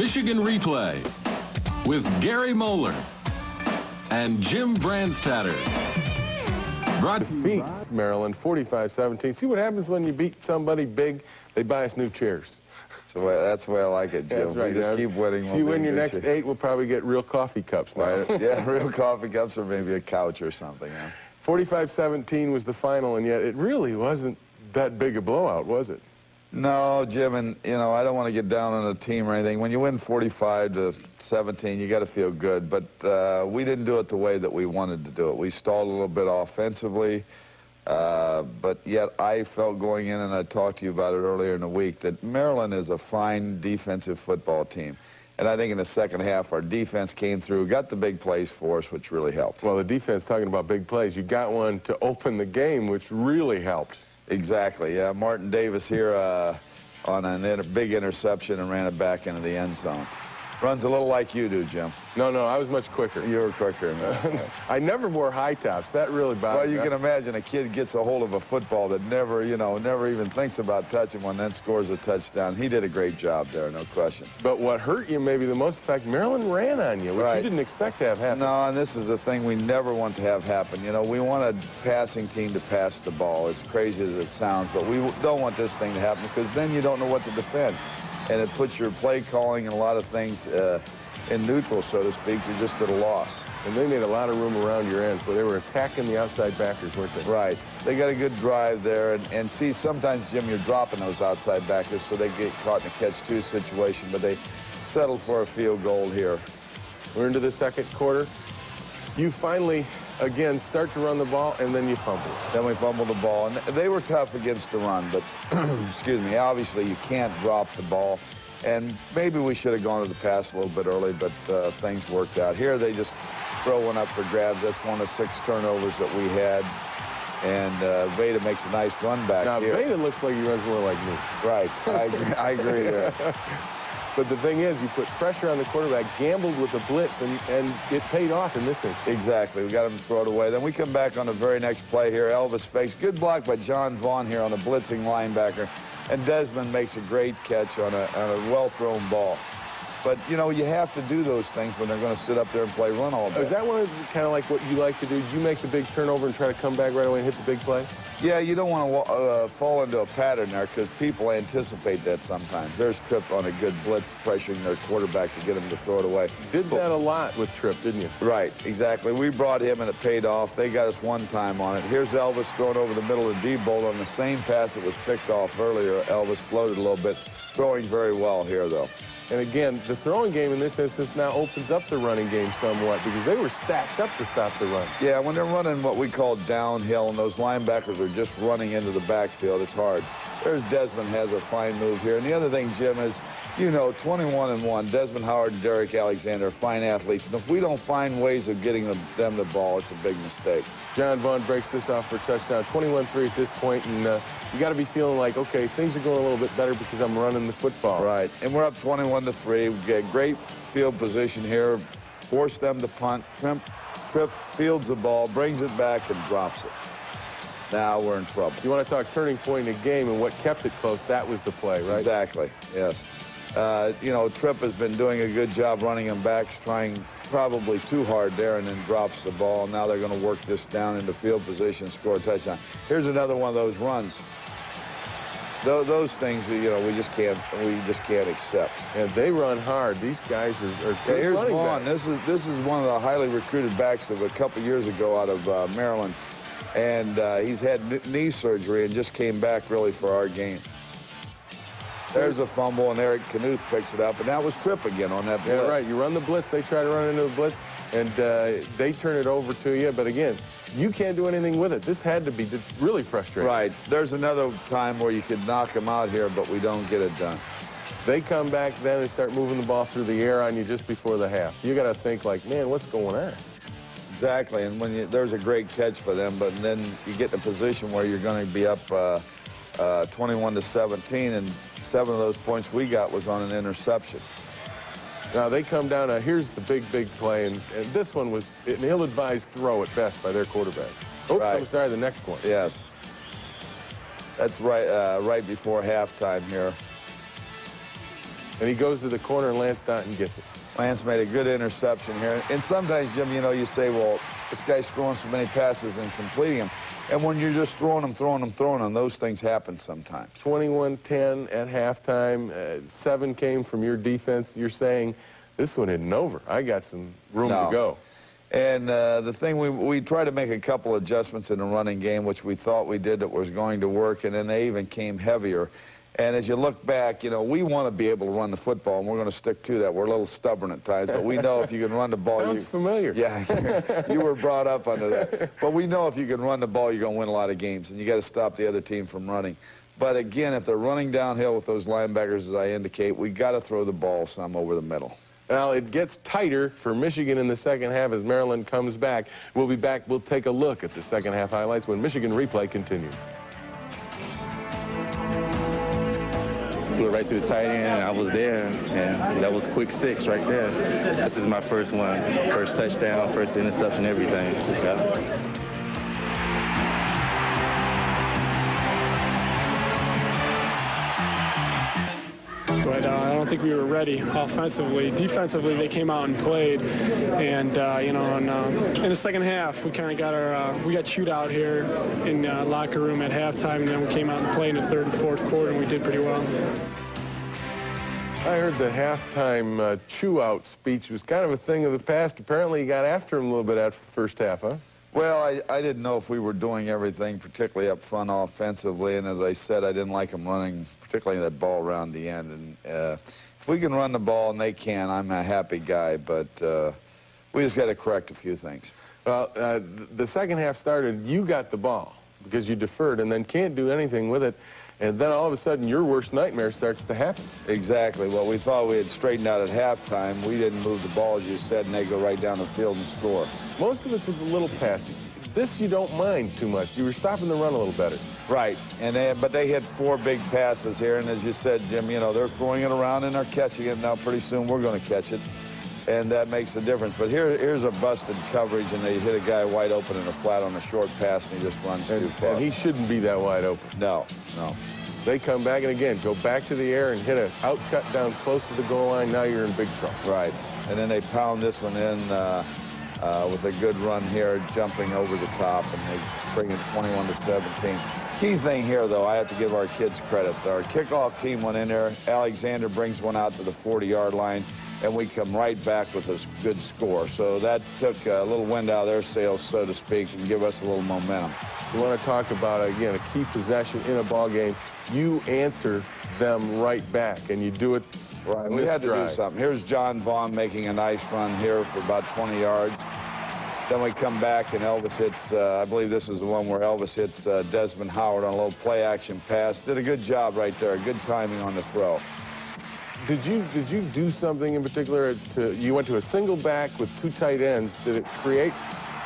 Michigan Replay with Gary Moeller and Jim Brandstatter. Defeats Maryland 45-17. See what happens when you beat somebody big? They buy us new chairs. So that's the way I like it, Jim. That's right. We just keep winning. If you win your next 8, we'll probably get real coffee cups now. Right. Yeah, real coffee cups or maybe a couch or something. Yeah. 45-17 was the final, and yet it really wasn't that big a blowout, was it? No, Jim, and, you know, I don't want to get down on a team or anything. When you win 45-17, you got to feel good. But we didn't do it the way that we wanted to do it. We stalled a little bit offensively. But yet I felt going in, and I talked to you about it earlier in the week, that Maryland is a fine defensive football team. And I think in the second half, our defense came through, got the big plays for us, which really helped. Well, the defense, talking about big plays, you got one to open the game, which really helped. Exactly, yeah. Martin Davis here on a big interception and ran it back into the end zone. Runs a little like you do, Jim. No, I was much quicker. You were quicker. I never wore high tops. That really bothered me. Well, you can imagine a kid gets a hold of a football that never even thinks about touching one, then scores a touchdown. He did a great job there, no question. But what hurt you maybe the most, in fact, Maryland ran on you, which you didn't expect to have happen. No, and this is the thing we never want to have happen. You know, we want a passing team to pass the ball, as crazy as it sounds, but we don't want this thing to happen because then you don't know what to defend. And it puts your play calling and a lot of things in neutral, so to speak. You're just at a loss. And they made a lot of room around your ends, but they were attacking the outside backers, weren't they? Right. They got a good drive there. And see, sometimes, Jim, you're dropping those outside backers so they get caught in a catch-two situation, but they settled for a field goal here. We're into the second quarter. You finally, again, start to run the ball, and then you fumble. Then we fumbled the ball. And they were tough against the run, but, excuse me, obviously you can't drop the ball. And maybe we should have gone to the pass a little bit early, but things worked out. Here they just throw one up for grabs. That's one of 6 turnovers that we had. And Veda makes a nice run back now, here. Veda looks like he runs more like me. Right. I agree there. But the thing is, you put pressure on the quarterback, gambled with the blitz, and it paid off in this instance. Exactly. We got him to throw it away. Then we come back on the very next play here. Elvis fakes. Good block by John Vaughn here on a blitzing linebacker. And Desmond makes a great catch on a well-thrown ball. But, you know, you have to do those things when they're going to sit up there and play run all day. Is that one of kind of like what you like to do? You make the big turnover and try to come back right away and hit the big play? Yeah, you don't want to fall into a pattern there because people anticipate that sometimes. There's Tripp on a good blitz pressuring their quarterback to get him to throw it away. Did that a lot with Tripp, didn't you? Right, exactly. We brought him and it paid off. They got us one time on it. Here's Elvis throwing over the middle of D-Bolt on the same pass that was picked off earlier. Elvis floated a little bit, throwing very well here, though. And again, the throwing game in this instance now opens up the running game somewhat because they were stacked up to stop the run. Yeah, when they're running what we call downhill and those linebackers are just running into the backfield, it's hard. There's Desmond has a fine move here. And the other thing, Jim, is, you know, 21-1, Desmond Howard and Derek Alexander are fine athletes. And if we don't find ways of getting them the ball, it's a big mistake. John Vaughn breaks this off for a touchdown. 21-3 at this point, and you got to be feeling like, okay, things are going a little bit better because I'm running the football. Right, and we're up 21-3. We get great field position here. Force them to punt. Tripp fields the ball, brings it back, and drops it. Now we're in trouble. You want to talk turning point in the game and what kept it close, that was the play, right? Exactly, yes. You know, Tripp has been doing a good job running him back, trying probably too hard there, and then drops the ball. Now they're going to work this down into field position, score a touchdown. Here's another one of those runs. Those things, you know, we just can't accept. And they run hard. These guys are good. Here's Vaughn. This is one of the highly recruited backs of a couple years ago out of Maryland, and he's had knee surgery and just came back really for our game. There's a fumble, and Eric Knuth picks it up, and that was Tripp again on that blitz. Yeah, right. You run the blitz, they try to run into the blitz, and they turn it over to you. But again, you can't do anything with it. This had to be really frustrating. Right. There's another time where you could knock them out here, but we don't get it done. They come back then and start moving the ball through the air on you just before the half. You got to think like, man, what's going on? Exactly, and when there's a great catch for them, but then you get in a position where you're going to be up 21-17, and 7 of those points we got was on an interception. Now they come down. Here's the big play, and this one was an ill-advised throw at best by their quarterback. Oops, right. I'm sorry, the next one. Yes. That's right before halftime here. And he goes to the corner, and Lance Donton gets it. Lance made a good interception here. And sometimes, Jim, you know, you say, well, this guy's throwing so many passes and completing them. And when you're just throwing them, those things happen sometimes. 21-10 at halftime. 7 came from your defense. You're saying, this one isn't over. I got some room to go. And the thing, we tried to make a couple adjustments in the running game, which we thought we did that was going to work, and then they even came heavier. And as you look back, you know, we want to be able to run the football, and we're going to stick to that. We're a little stubborn at times, but we know if you can run the ball. Sounds familiar. Yeah, you were brought up under that. But we know if you can run the ball, you're going to win a lot of games, and you got to stop the other team from running. But again, if they're running downhill with those linebackers, as I indicate, we got to throw the ball some over the middle. Well, it gets tighter for Michigan in the second half as Maryland comes back. We'll be back. We'll take a look at the second half highlights when Michigan Replay continues. Flew right to the tight end. I was there, and that was quick 6 right there. This is my first one. First touchdown, first interception, everything. Yeah. But I don't think we were ready offensively. Defensively, they came out and played, and you know, in the second half, we kind of got we got chewed out here in the locker room at halftime, and then we came out and played in the third and fourth quarter, and we did pretty well. I heard the halftime chew-out speech was kind of a thing of the past. Apparently, you got after him a little bit after the first half, huh? Well, I didn't know if we were doing everything, particularly up front offensively, and as I said, I didn't like them running, particularly that ball around the end. And if we can run the ball, and they can, I'm a happy guy, but we just got to correct a few things. Well, the second half started, you got the ball because you deferred and then can't do anything with it. And then all of a sudden, your worst nightmare starts to happen. Exactly. Well, we thought we had straightened out at halftime. We didn't move the ball, as you said, and they go right down the field and score. Most of it was a little pass. This you don't mind too much. You were stopping the run a little better. Right. And but they hit 4 big passes here, and as you said, Jim, you know, they're throwing it around and they're catching it. Now pretty soon we're going to catch it, and that makes a difference. But here's a busted coverage, and they hit a guy wide open in a flat on a short pass, and he just runs too far. And he shouldn't be that wide open. No, no. They come back, and again, go back to the air and hit an out cut down close to the goal line. Now you're in big trouble. Right. And then they pound this one in with a good run here, jumping over the top, and they bring it 21-17. Key thing here, though, I have to give our kids credit. Our kickoff team went in there. Alexander brings one out to the 40-yard line, and we come right back with a good score. So that took a little wind out of their sails, so to speak, and give us a little momentum. You want to talk about, again, a key possession in a ball game. You answer them right back, and you do it right. We had to do something. Here's John Vaughn making a nice run here for about 20 yards. Then we come back, and Elvis hits, I believe this is the one where Elvis hits Desmond Howard on a little play-action pass. Did a good job right there, good timing on the throw. Did you do something in particular? You went to a single back with 2 tight ends. Did it create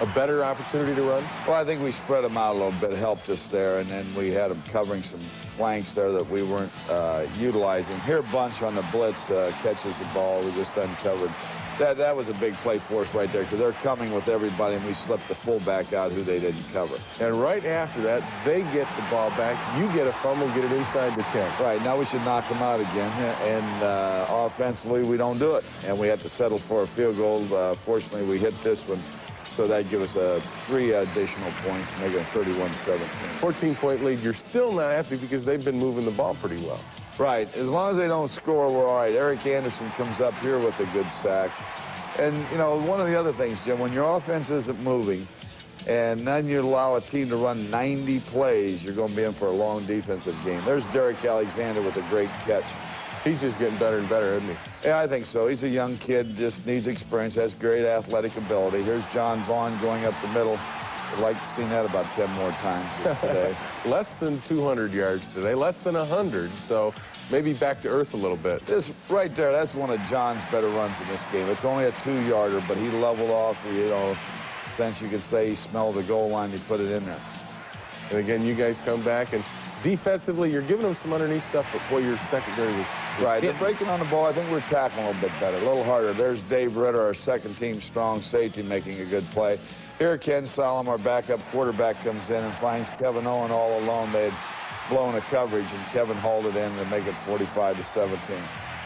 a better opportunity to run? Well, I think we spread them out a little bit, helped us there, and then we had them covering some flanks there that we weren't utilizing. Here, Bunch on the blitz catches the ball. We just uncovered. That was a big play for us right there because they're coming with everybody, and we slipped the fullback out who they didn't cover. And right after that, they get the ball back. You get a fumble, get it inside the 10. Right. Now we should knock them out again. And offensively, we don't do it. And we had to settle for a field goal. Fortunately, we hit this one. So that gives us 3 additional points, making it 31-17. 14-point lead. You're still not happy because they've been moving the ball pretty well. Right. As long as they don't score, we're all right. Eric Anderson comes up here with a good sack. And, you know, one of the other things, Jim, when your offense isn't moving and then you allow a team to run 90 plays, you're going to be in for a long defensive game. There's Derek Alexander with a great catch. He's just getting better and better, isn't he? Yeah, I think so. He's a young kid, just needs experience, has great athletic ability. Here's John Vaughn going up the middle. I'd like to see that about 10 more times today. Less than 200 yards today, less than 100, so maybe back to earth a little bit. This right there, that's one of John's better runs in this game. It's only a 2-yarder, but he leveled off, you know, since you could say he smelled the goal line, he put it in there. And again, you guys come back, and defensively, you're giving them some underneath stuff, but boy, your secondary was right. They're breaking on the ball. I think we're tackling a little bit better, a little harder. There's Dave Ritter, our second-team strong safety, making a good play. Here, Ken Solomon, our backup quarterback, comes in and finds Kevin Owen all alone. They had blown a coverage, and Kevin hauled it in to make it 45-17.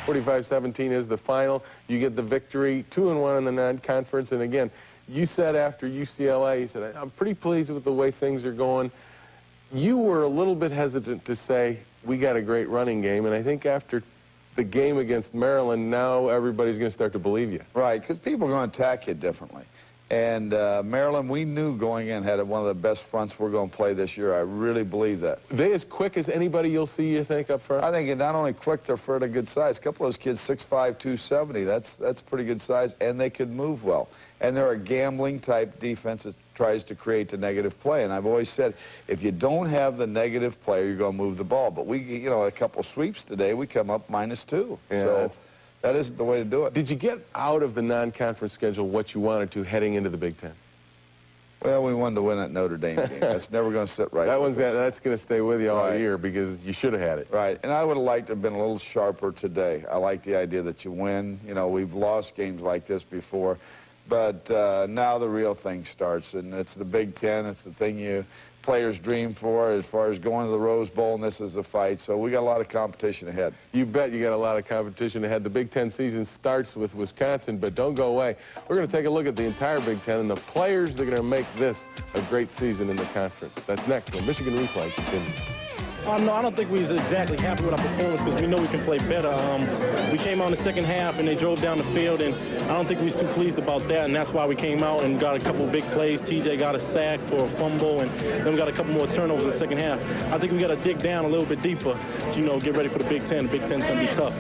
45-17 is the final. You get the victory, 2-1 in the non-conference. And again, you said after UCLA, you said, I'm pretty pleased with the way things are going. You were a little bit hesitant to say, we got a great running game. And I think after the game against Maryland, now everybody's going to start to believe you. Right, because people are going to attack you differently. And Maryland, we knew going in, had one of the best fronts we're going to play this year. I really believe that. Are they as quick as anybody you'll see, you think, up front? I think they're not only quick, they're for a good size. A couple of those kids, 6'5", 270. That's pretty good size, and they could move well. And they're a gambling-type defense that tries to create the negative play. And I've always said, if you don't have the negative player, you're going to move the ball. But we, you know, a couple sweeps today, we come up -2. Yeah, so that isn't the way to do it. Did you get out of the non-conference schedule what you wanted to heading into the Big Ten? Well, we wanted to win that Notre Dame game. That's never going to sit right. That's going to stay with you all Right. year because you should have had it. Right, and I would have liked to have been a little sharper today. I like the idea that you win. You know, we've lost games like this before, but now the real thing starts, and it's the Big Ten. It's the thing players dream for as far as going to the Rose Bowl, and this is a fight. So we got a lot of competition ahead. You bet you got a lot of competition ahead. The Big Ten season starts with Wisconsin, but don't go away. We're going to take a look at the entire Big Ten and the players that are going to make this a great season in the conference. That's next when Michigan Replay continues. No, I don't think we was exactly happy with our performance because we know we can play better. We came out in the second half and they drove down the field, and I don't think we was too pleased about that, and that's why we came out and got a couple big plays. TJ got a sack for a fumble, and then we got a couple more turnovers in the second half. I think we got to dig down a little bit deeper, you know, get ready for the Big Ten. The Big Ten's going to be tough.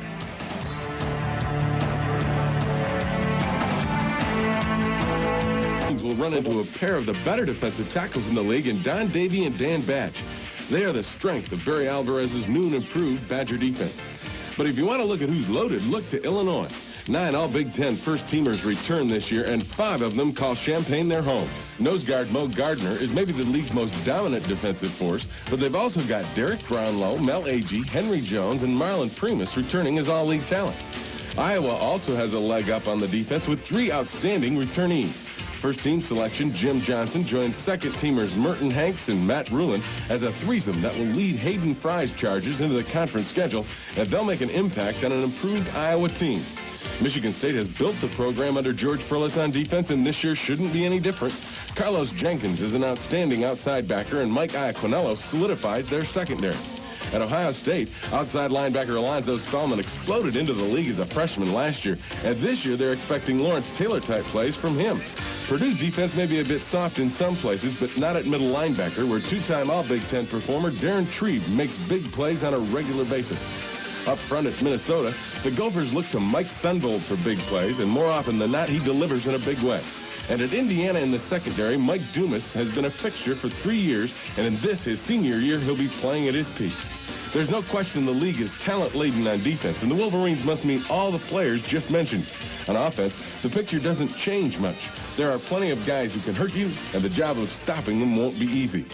Will run into a pair of the better defensive tackles in the league in Don Davey and Dan Batch. They are the strength of Barry Alvarez's new and improved Badger defense. But if you want to look at who's loaded, look to Illinois. 9 All-Big Ten first-teamers return this year, and 5 of them call Champaign their home. Nose guard Mo Gardner is maybe the league's most dominant defensive force, but they've also got Derek Brownlow, Mel Agee, Henry Jones, and Marlon Primus returning as all-league talent. Iowa also has a leg up on the defense with 3 outstanding returnees. First-team selection, Jim Johnson joins second-teamers Merton Hanks and Matt Rulin as a threesome that will lead Hayden Fry's Chargers into the conference schedule, and they'll make an impact on an improved Iowa team. Michigan State has built the program under George Perlis on defense, and this year shouldn't be any different. Carlos Jenkins is an outstanding outside backer, and Mike Iaquinello solidifies their secondary. At Ohio State, outside linebacker Alonzo Spellman exploded into the league as a freshman last year, and this year they're expecting Lawrence Taylor-type plays from him. Purdue's defense may be a bit soft in some places, but not at middle linebacker, where 2-time All-Big Ten performer Darren Treve makes big plays on a regular basis. Up front at Minnesota, the Gophers look to Mike Sunvold for big plays, and more often than not, he delivers in a big way. And at Indiana in the secondary, Mike Dumas has been a fixture for 3 years, and in this, his senior year, he'll be playing at his peak. There's no question the league is talent-laden on defense, and the Wolverines must meet all the players just mentioned. On offense, the picture doesn't change much. There are plenty of guys who can hurt you, and the job of stopping them won't be easy.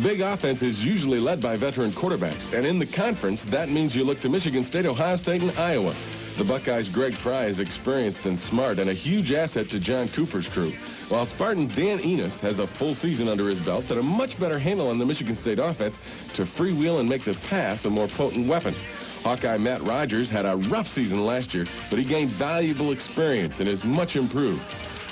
Big offense is usually led by veteran quarterbacks, and in the conference, that means you look to Michigan State, Ohio State, and Iowa. The Buckeyes' Greg Fry is experienced and smart and a huge asset to John Cooper's crew, while Spartan Dan Enos has a full season under his belt and a much better handle on the Michigan State offense to freewheel and make the pass a more potent weapon. Hawkeye Matt Rogers had a rough season last year, but he gained valuable experience and is much improved.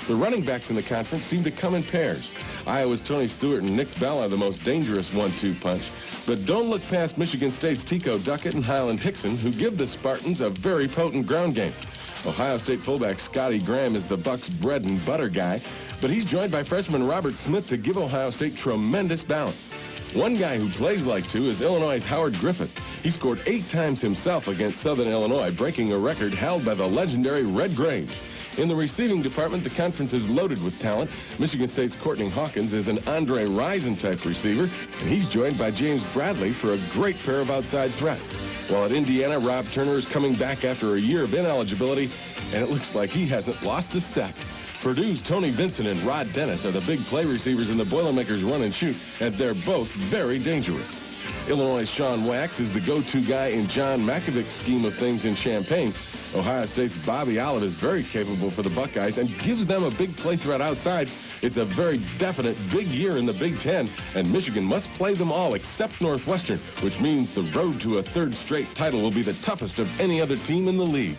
The running backs in the conference seem to come in pairs. Iowa's Tony Stewart and Nick Bell are the most dangerous 1-2 punch. But don't look past Michigan State's Tico Duckett and Highland Hickson, who give the Spartans a very potent ground game. Ohio State fullback Scotty Graham is the Bucs' bread and butter guy, but he's joined by freshman Robert Smith to give Ohio State tremendous balance. One guy who plays like two is Illinois' Howard Griffith. He scored 8 times himself against Southern Illinois, breaking a record held by the legendary Red Grange. In the receiving department, the conference is loaded with talent. Michigan State's Courtney Hawkins is an Andre Rison-type receiver, and he's joined by James Bradley for a great pair of outside threats. While at Indiana, Rob Turner is coming back after a year of ineligibility, and it looks like he hasn't lost a step. Purdue's Tony Vincent and Rod Dennis are the big play receivers in the Boilermakers run and shoot, and they're both very dangerous. Illinois' Sean Wax is the go-to guy in John Makovic's scheme of things in Champaign, Ohio State's Bobby Olive is very capable for the Buckeyes and gives them a big play threat outside. It's a very definite big year in the Big Ten, and Michigan must play them all except Northwestern, which means the road to a third straight title will be the toughest of any other team in the league.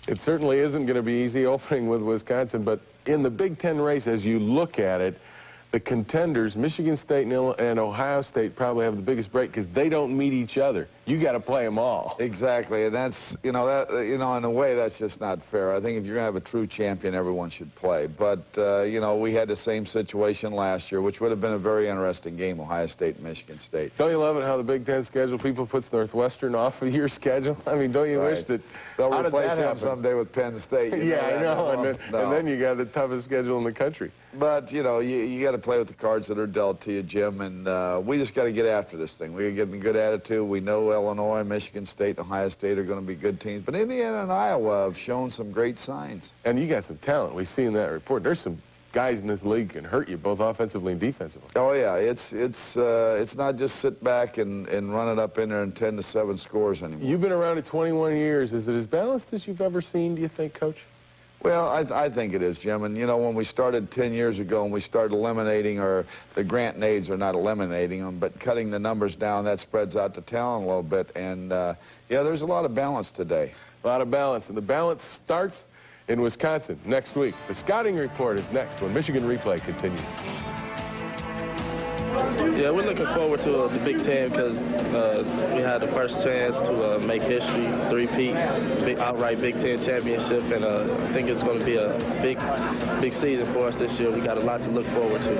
It certainly isn't going to be easy opening with Wisconsin, but in the Big Ten race, as you look at it, the contenders, Michigan State and Ohio State, probably have the biggest break because they don't meet each other. You got to play them all. Exactly, and that's, in a way, that's just not fair. I think if you're going to have a true champion, everyone should play. But, we had the same situation last year, which would have been a very interesting game, Ohio State and Michigan State. Don't you love it how the Big Ten schedule, people puts Northwestern off of your schedule? I mean, don't you wish that... They'll replace them someday with Penn State. Yeah, I know, and then you got the toughest schedule in the country. But, you got to play with the cards that are dealt to you, Jim, and we just got to get after this thing. We got to give them a good attitude. We know Illinois, Michigan State, and Ohio State are going to be good teams. But Indiana and Iowa have shown some great signs. And you got some talent. We see in that report. There's some guys in this league can hurt you both offensively and defensively. Oh, yeah. It's not just sit back and run it up in there and 10-7 scores anymore. You've been around it 21 years. Is it as balanced as you've ever seen, do you think, Coach? Well, I think it is, Jim. And, when we started 10 years ago and we started eliminating, or the grant and aids are not eliminating them, but cutting the numbers down, that spreads out the talent a little bit. And, yeah, there's a lot of balance today. A lot of balance. And the balance starts in Wisconsin next week. The scouting report is next when Michigan Replay continues. Yeah, we're looking forward to the Big Ten because we had the first chance to make history, three-peat, outright Big Ten championship, and I think it's going to be a big season for us this year. We got a lot to look forward to.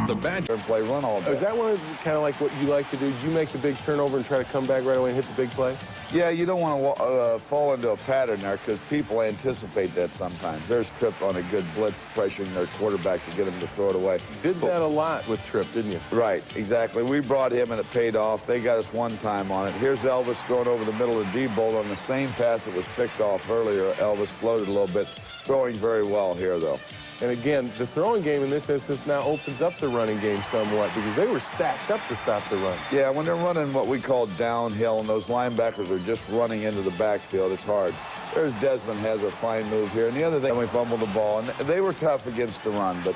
The Badger play run all day. Is that one of kind of like what you like to do? Do you make the big turnover and try to come back right away and hit the big play? Yeah, you don't want to fall into a pattern there because people anticipate that sometimes. There's Tripp on a good blitz pressuring their quarterback to get him to throw it away. Did that a lot with Tripp, didn't you? Right, exactly. We brought him and it paid off. They got us one time on it. Here's Elvis throwing over the middle of D-Bolt on the same pass that was picked off earlier. Elvis floated a little bit, throwing very well here, though. And again, the throwing game in this instance now opens up the running game somewhat because they were stacked up to stop the run. Yeah, when they're running what we call downhill and those linebackers are just running into the backfield, it's hard. There's Desmond has a fine move here. And the other thing, we fumbled the ball, and they were tough against the run, but,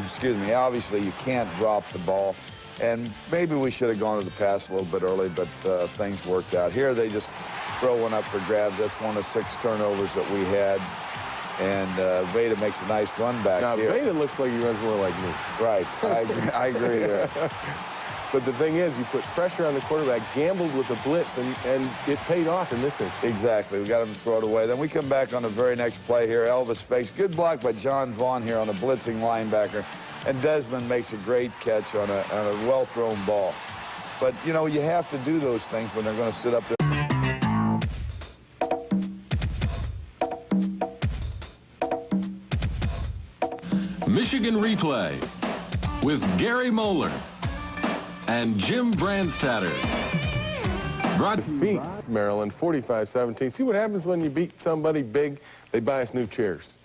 excuse me, obviously you can't drop the ball. And maybe we should have gone to the pass a little bit early, but things worked out. Here they just throw one up for grabs. That's one of 6 turnovers that we had. And Veda makes a nice run back here. Now, Veda looks like he runs more like me. Right. I agree there. But the thing is, you put pressure on the quarterback, gambled with the blitz, and it paid off in this instance. Exactly. We got him to throw it away. Then we come back on the very next play here. Elvis fakes. Good block by John Vaughn here on a blitzing linebacker. And Desmond makes a great catch on a well-thrown ball. But, you have to do those things when they're going to sit up there. Michigan Replay with Gary Moeller and Jim Brandstatter. Defeats Maryland 45-17. See what happens when you beat somebody big? They buy us new chairs.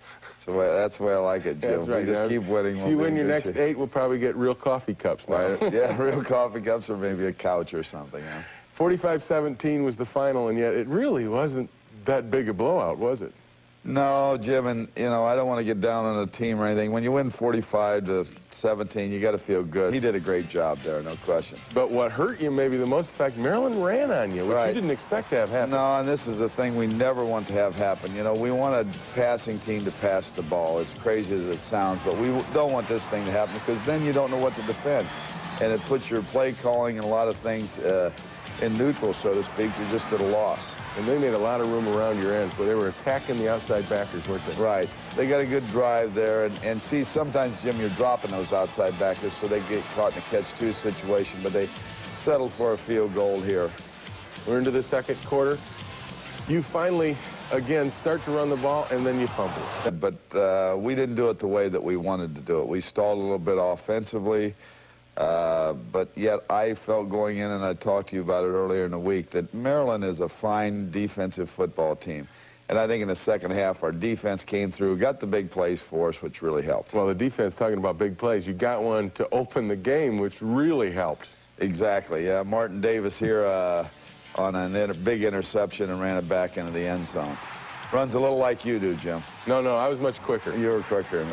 So that's the way I like it, Jim. That's right. We just keep winning. If you win your next 8, we'll probably get real coffee cups now. Right. Yeah, real coffee cups or maybe a couch or something. Yeah. 45-17 was the final, and yet it really wasn't that big a blowout, was it? No, Jim, and, I don't want to get down on a team or anything. When you win 45-17, you got to feel good. He did a great job there, no question. But what hurt you maybe the most, in fact, Maryland ran on you, which you didn't expect to have happen. No, and this is a thing we never want to have happen. We want a passing team to pass the ball, as crazy as it sounds, but we don't want this thing to happen because then you don't know what to defend. And it puts your play calling and a lot of things in neutral, so to speak. You're just at a loss. And they made a lot of room around your ends, but they were attacking the outside backers, weren't they? Right. They got a good drive there. And see, sometimes, Jim, you're dropping those outside backers, so they get caught in a catch-2 situation, but they settled for a field goal here. We're into the second quarter. You finally, again, start to run the ball, and then you fumble. But we didn't do it the way that we wanted to do it. We stalled a little bit offensively. But yet I felt going in, and I talked to you about it earlier in the week, that Maryland is a fine defensive football team. And I think in the second half, our defense came through, got the big plays for us, which really helped. Well, the defense, talking about big plays, you got one to open the game, which really helped. Exactly, yeah. Martin Davis here on a big interception and ran it back into the end zone. Runs a little like you do, Jim. No, I was much quicker. You were quicker.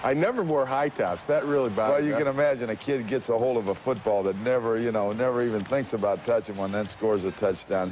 I never wore high tops. That really bothered me. Well, you can imagine a kid gets a hold of a football that never even thinks about touching one, then scores a touchdown.